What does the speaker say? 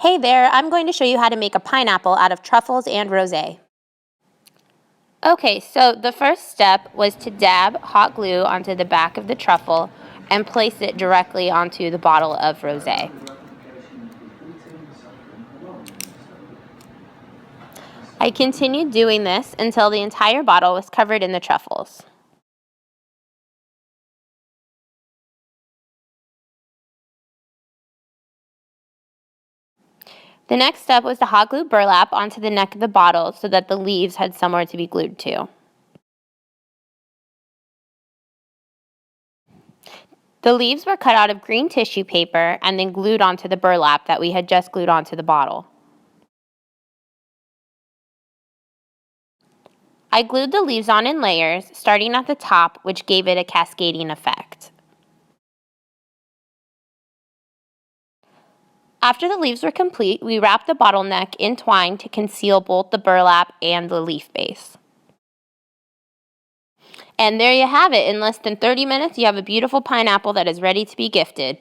Hey there, I'm going to show you how to make a pineapple out of truffles and rosé. Okay, so the first step was to dab hot glue onto the back of the truffle and place it directly onto the bottle of rosé. I continued doing this until the entire bottle was covered in the truffles. The next step was to hot glue burlap onto the neck of the bottle so that the leaves had somewhere to be glued to. The leaves were cut out of green tissue paper and then glued onto the burlap that we had just glued onto the bottle. I glued the leaves on in layers, starting at the top, which gave it a cascading effect. After the leaves were complete, we wrapped the bottleneck in twine to conceal both the burlap and the leaf base. And there you have it. In less than 30 minutes, you have a beautiful pineapple that is ready to be gifted.